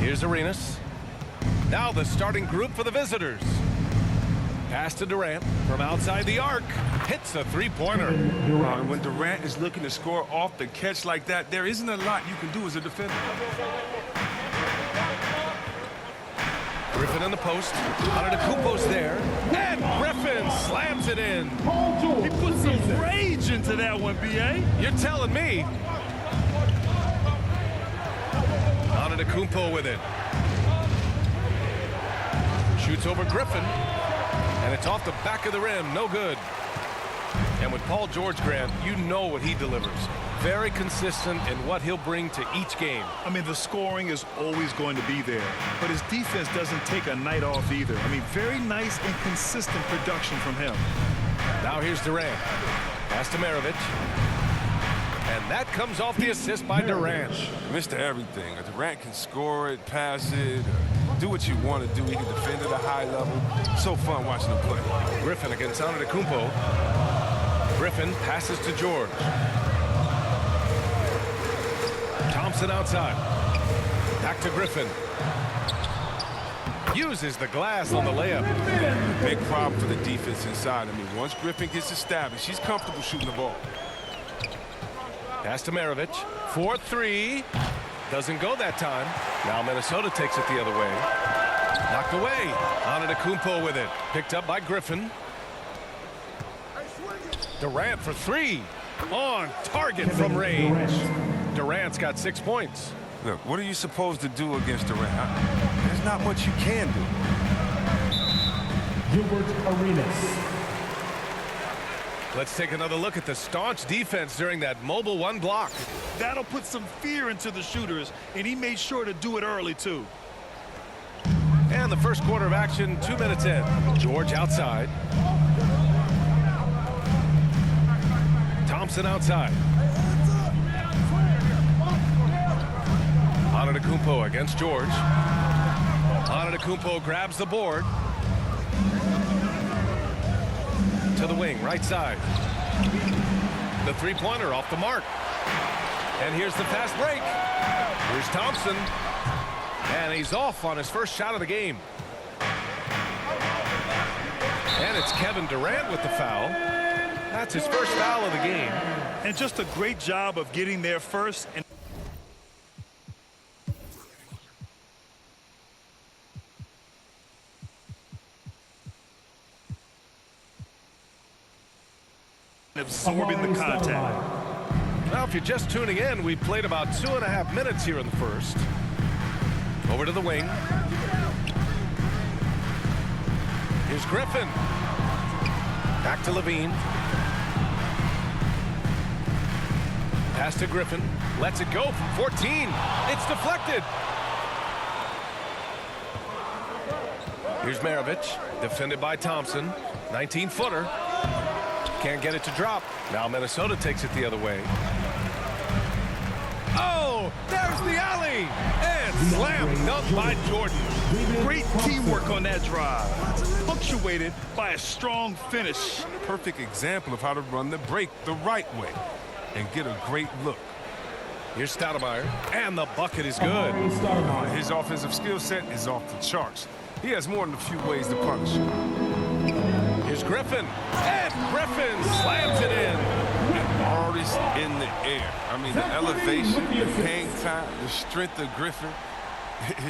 Here's Arenas. Now the starting group for the visitors. Pass to Durant from outside the arc. Hits a three-pointer. When Durant is looking to score off the catch like that, there isn't a lot you can do as a defender. Griffin in the post. Antetokounmpo's there. And Griffin slams it in. He put some rage into that one, B.A. You're telling me. Antetokounmpo with it. Shoots over Griffin. And it's off the back of the rim. No good. And with Paul George, Grant, you know what he delivers. Very consistent in what he'll bring to each game. I mean, the scoring is always going to be there, but his defense doesn't take a night off either. I mean, very nice and consistent production from him. Now here's Durant. Pass to Maravich. And that comes off the assist by Durant. Mr. Everything. Durant can score it, pass it, do what you want to do. He can defend at a high level. So fun watching him play. Griffin against Antetokounmpo. Griffin passes to George. Thompson outside. Back to Griffin. Uses the glass on the layup. Big problem for the defense inside. I mean, once Griffin gets established, he's comfortable shooting the ball. Pass to Maravich. 4-3. Doesn't go that time. Now Minnesota takes it the other way. Knocked away. Antetokounmpo with it. Picked up by Griffin. Durant for three. On target from range. Durant's got 6 points. Look, what are you supposed to do against Durant? There's not much you can do. Arenas. Let's take another look at the staunch defense during that mobile one block. That'll put some fear into the shooters, and he made sure to do it early, too. And the first quarter of action, 2 minutes in. George outside. Thompson outside. Antetokounmpo against George. Antetokounmpo grabs the board. To the wing, right side. The three-pointer off the mark. And here's the fast break. Here's Thompson. And he's off on his first shot of the game. And it's Kevin Durant with the foul. That's his first foul of the game. And just a great job of getting there first. And absorbing the contact. Now, if you're just tuning in, we played about 2.5 minutes here in the first. Over to the wing. Here's Griffin. Back to Levine. Pass to Griffin. Lets it go from 14. It's deflected. Here's Maravich. Defended by Thompson. 19-footer. Can't get it to drop. Now Minnesota takes it the other way. Oh, there's the alley. And slam dunk by Jordan. Great teamwork on that drive. Punctuated by a strong finish. Perfect example of how to run the break the right way and get a great look. Here's Stoudemire. And the bucket is good. His offensive skill set is off the charts. He has more than a few ways to punish you. Here's Griffin. And Griffin slams it in. Artist in the air. I mean, the elevation, the hang time, the strength of Griffin,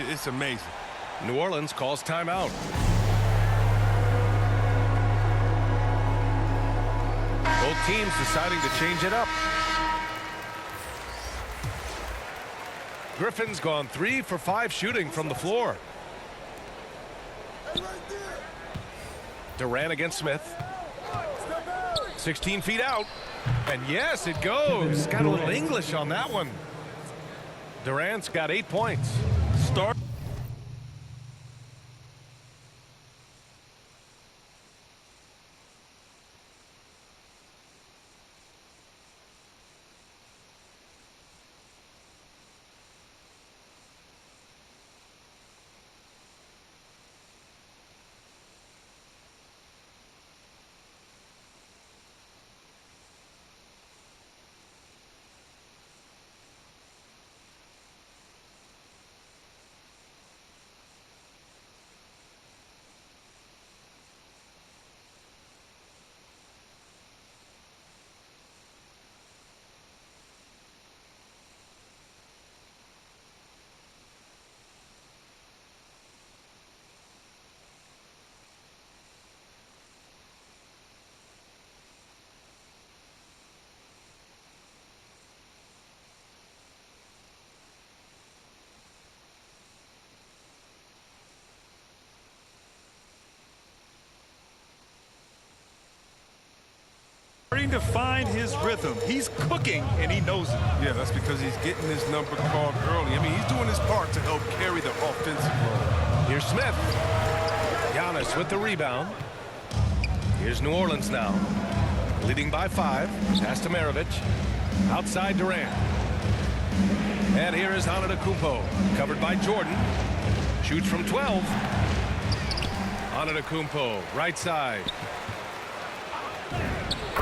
it's amazing. New Orleans calls timeout. Both teams deciding to change it up. Griffin's gone 3 for 5 shooting from the floor. Durant against Smith. 16 feet out. And yes, it goes. Got a little English on that one. Durant's got 8 points. Start. Starting to find his rhythm. He's cooking, and he knows it. Yeah, that's because he's getting his number called early. I mean, he's doing his part to help carry the offensive role. Here's Smith. Giannis with the rebound. Here's New Orleans now. Leading by 5. Pass to Maravich. Outside Durant. And here is Antetokounmpo. Covered by Jordan. Shoots from 12. Antetokounmpo, right side.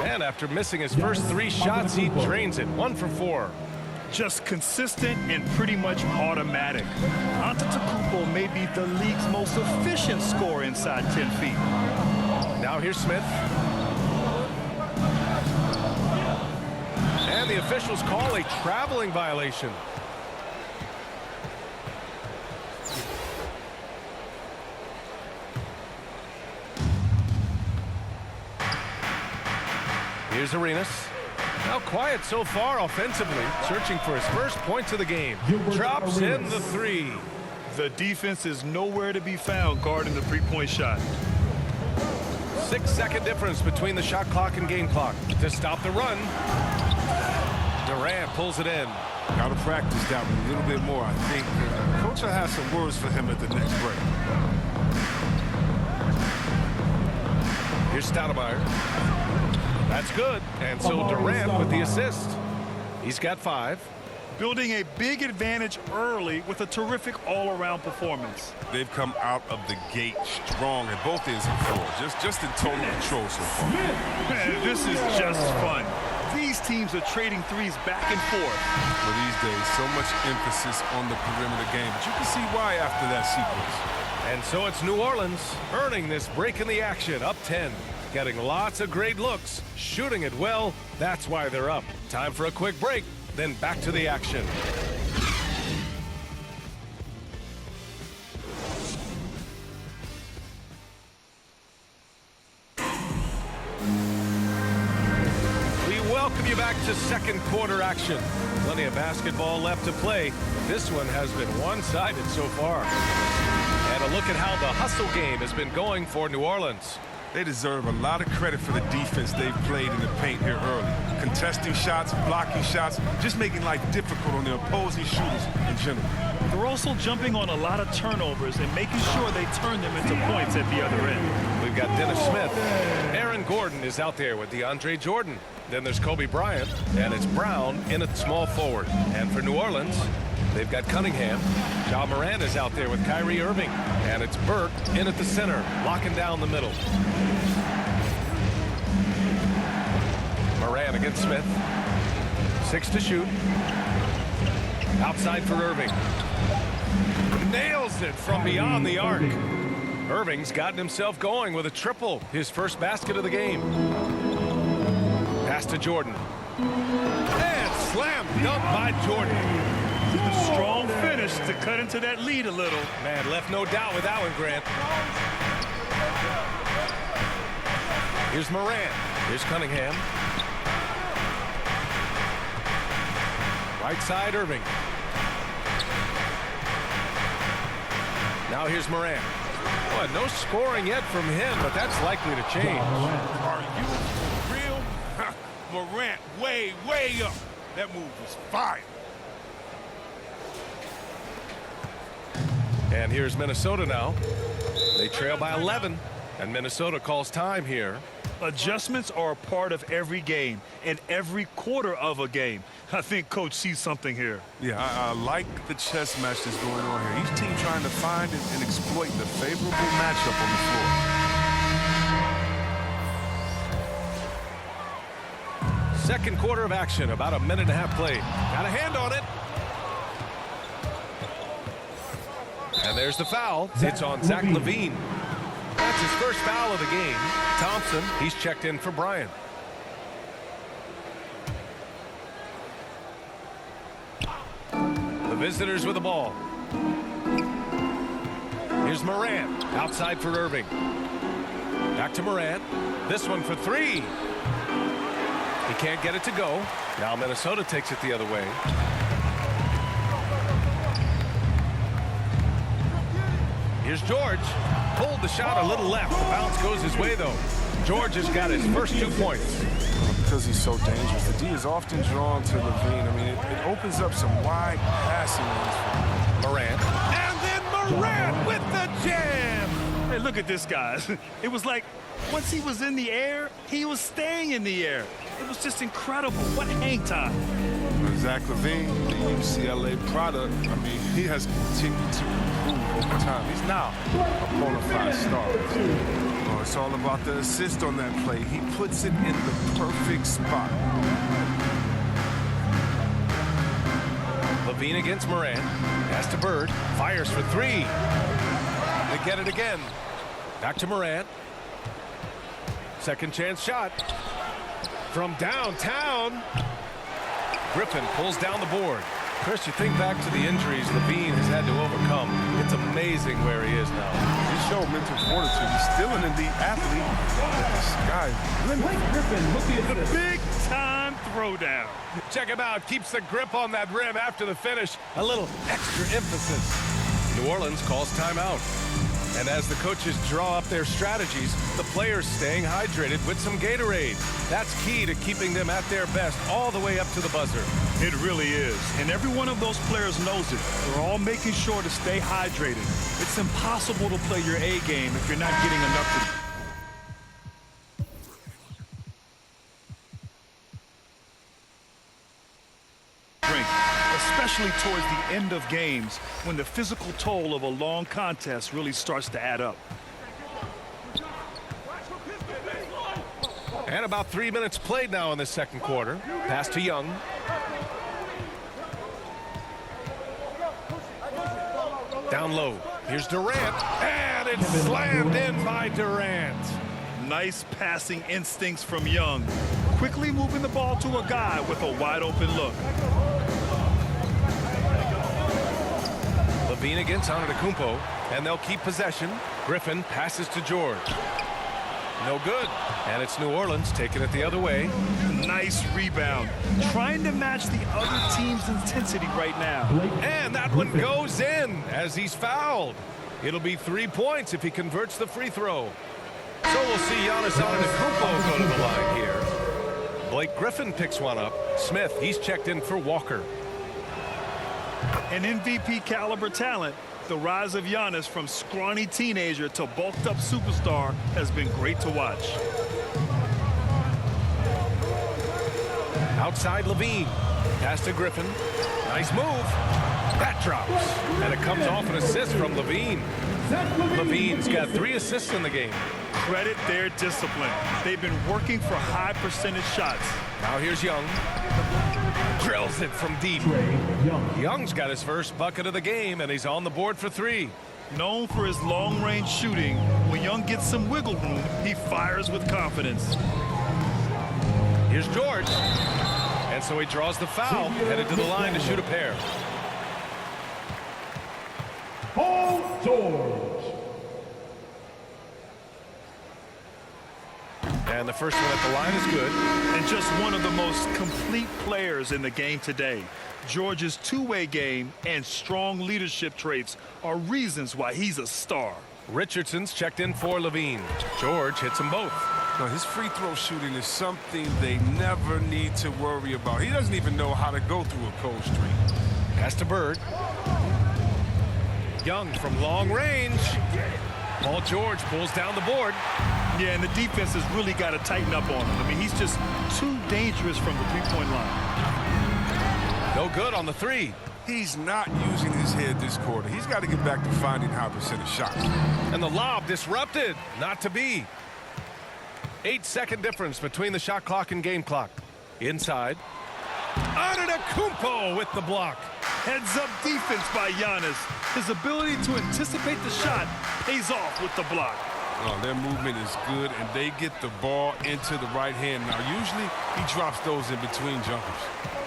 And after missing his first 3 shots, he drains it. 1 for 4. Just consistent and pretty much automatic. Antetokounmpo may be the league's most efficient scorer inside 10 feet. Now here's Smith. And the officials call a traveling violation. Here's Arenas. Now quiet so far offensively, searching for his first points of the game. Drops in the 3. The defense is nowhere to be found guarding the three-point shot. 6-second difference between the shot clock and game clock. To stop the run, Durant pulls it in. Got to practice that one a little bit more, I think. Coach will have some words for him at the next break. Here's Stoudemire. That's good. And so Durant with the assist. He's got 5. Building a big advantage early with a terrific all-around performance. They've come out of the gate strong at both ends of the floor. Just in total control so far. Man, this is just fun. These teams are trading threes back and forth. For these days, so much emphasis on the perimeter game. But you can see why after that sequence. And so it's New Orleans earning this break in the action, up 10. Getting lots of great looks, shooting it well. That's why they're up. Time for a quick break, then back to the action. We welcome you back to second quarter action. Plenty of basketball left to play. This one has been one-sided so far. And a look at how the hustle game has been going for New Orleans. They deserve a lot of credit for the defense they've played in the paint here early. Contesting shots, blocking shots, just making life difficult on the opposing shooters in general. They're also jumping on a lot of turnovers and making sure they turn them into points at the other end. We've got Dennis Smith. Aaron Gordon is out there with DeAndre Jordan. Then there's Kobe Bryant, and it's Brown in at small forward. And for New Orleans, they've got Cunningham. Ja Morant is out there with Kyrie Irving. And it's Burke in at the center, locking down the middle. Morant against Smith. 6 to shoot. Outside for Irving. Nails it from beyond the arc. Irving's gotten himself going with a triple, his first basket of the game. Pass to Jordan. And slam dunk by Jordan. A strong finish to cut into that lead a little. Man, left no doubt with that one, Grant. Here's Morant. Here's Cunningham. Right side, Irving. Now here's Morant. Boy, no scoring yet from him, but that's likely to change. Are you real? Morant way up. That move was fire. And here's Minnesota now. They trail by 11, and Minnesota calls time here. Adjustments are a part of every game and every quarter of a game. I think Coach sees something here. Yeah, I like the chess match that's going on here. Each team trying to find and exploit the favorable matchup on the floor. Second quarter of action, about a minute and a half played. Got a hand on it. And there's the foul. It's on Zach LaVine. That's his first foul of the game. Thompson, he's checked in for Bryant. The visitors with the ball. Here's Morant, outside for Irving. Back to Morant. This one for three. He can't get it to go. Now Minnesota takes it the other way. Here's George. Pulled the shot a little left. The bounce goes his way, though. George has got his first 2 points. Because he's so dangerous, the D is often drawn to LaVine. I mean, it opens up some wide passing lanes for Morant. And then Morant with the jam. Hey, look at this, guys. It was like once he was in the air, he was staying in the air. It was just incredible. What hang time. Zach LaVine, the UCLA product. I mean, he has continued to improve over time. He's now a bona fide star. Oh, it's all about the assist on that play. He puts it in the perfect spot. LaVine against Morant. Pass to Bird. Fires for three. They get it again. Back to Morant. Second chance shot. From downtown. Griffin pulls down the board. Chris, you think back to the injuries LaVine has had to overcome. It's amazing where he is now. He's shown mental fortitude. He's still an elite athlete. This guy. The big-time throwdown. Check him out. Keeps the grip on that rim after the finish. A little extra emphasis. New Orleans calls timeout. And as the coaches draw up their strategies, the players staying hydrated with some Gatorade. That's key to keeping them at their best all the way up to the buzzer. It really is. And every one of those players knows it. They're all making sure to stay hydrated. It's impossible to play your A game if you're not getting enough to drink, especially towards the end of games when the physical toll of a long contest really starts to add up. And about 3 minutes played now in the second quarter. Pass to Young. Down low. Here's Durant. And it's slammed in by Durant. Nice passing instincts from Young. Quickly moving the ball to a guy with a wide open look. LaVine against Antetokounmpo, and they'll keep possession. Griffin passes to George. No good. And it's New Orleans taking it the other way. Nice rebound. Trying to match the other team's intensity right now. And that one goes in as he's fouled. It'll be 3 points if he converts the free throw. So we'll see Giannis Antetokounmpo go to the line here. Blake Griffin picks one up. Smith, he's checked in for Walker. An MVP caliber talent. The rise of Giannis from scrawny teenager to bulked up superstar has been great to watch. Outside LaVine. Pass to Griffin. Nice move. That drops. And it comes off an assist from LaVine. LaVine's got 3 assists in the game. Credit their discipline. They've been working for high percentage shots. Now here's Young. Drills it from deep. Young's got his first bucket of the game, and he's on the board for 3. Known for his long-range shooting, when Young gets some wiggle room, he fires with confidence. Here's George. And so he draws the foul, headed to the line to shoot a pair. Paul George. And the first one at the line is good. And just one of the most complete players in the game today. George's two-way game and strong leadership traits are reasons why he's a star. Richardson's checked in for LaVine. George hits them both. No, his free throw shooting is something they never need to worry about. He doesn't even know how to go through a cold streak. Pass to Bird. Young from long range. Paul George pulls down the board. Yeah, and the defense has really got to tighten up on him. I mean, he's just too dangerous from the three-point line. No good on the three. He's not using his head this quarter. He's got to get back to finding high percentage shots. And the lob disrupted. Not to be. 8-second difference between the shot clock and game clock. Inside. Antetokounmpo with the block. Heads-up defense by Giannis. His ability to anticipate the shot pays off with the block. Oh, their movement is good, and they get the ball into the right hand. Now, usually he drops those in between jumpers.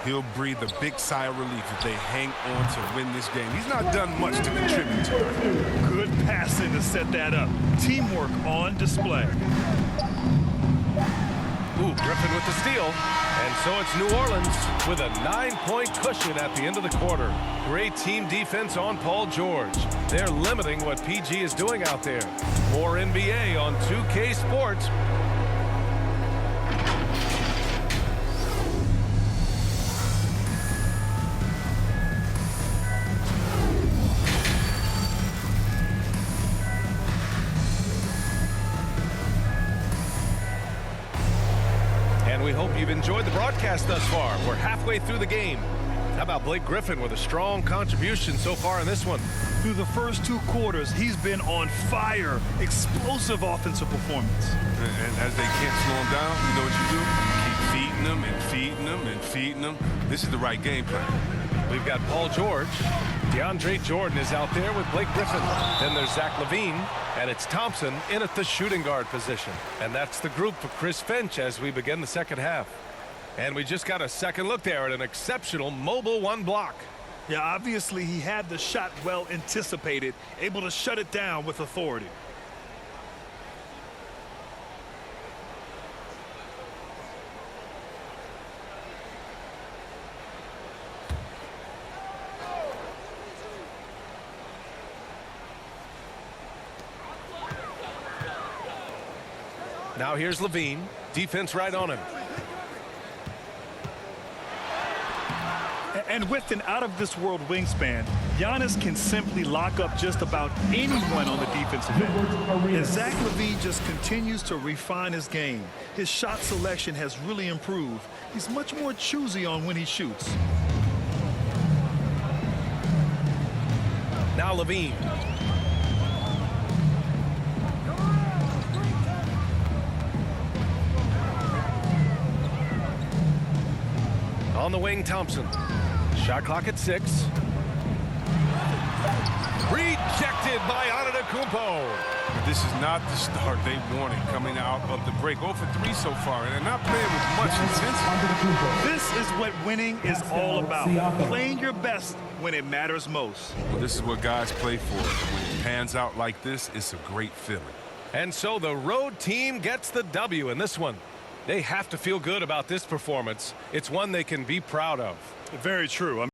He'll breathe a big sigh of relief if they hang on to win this game. He's not done much to contribute to it. Good passing to set that up. Teamwork on display. Ooh, Griffin with the steal. And so it's New Orleans with a 9-point cushion at the end of the quarter. Great team defense on Paul George. They're limiting what PG is doing out there. More NBA on 2K Sports. And we hope you've enjoyed the broadcast thus far. We're halfway through the game. How about Blake Griffin with a strong contribution so far in this one? Through the first 2 quarters, he's been on fire. Explosive offensive performance. And as they can't slow him down, you know what you do? Keep feeding them and feeding them and feeding them. This is the right game plan. We've got Paul George. DeAndre Jordan is out there with Blake Griffin. Then there's Zach LaVine. And it's Thompson in at the shooting guard position. And that's the group for Chris Finch as we begin the second half. And we just got a second look there at an exceptional mobile 1 block. Yeah, obviously he had the shot well anticipated, able to shut it down with authority. Now here's LaVine. Defense right on him. And with an out-of-this-world wingspan, Giannis can simply lock up just about anyone on the defensive end. And Zach LaVine just continues to refine his game. His shot selection has really improved. He's much more choosy on when he shoots. Now LaVine. On the wing, Thompson. Shot clock at 6. Rejected by Antetokounmpo. This is not the start they wanted coming out of the break. 0 for 3 so far, and they're not playing with much intensity. This is what winning is all about. Playing your best when it matters most. Well, this is what guys play for. When it pans out like this, it's a great feeling. And so the road team gets the W in this one. They have to feel good about this performance. It's one they can be proud of. Very true.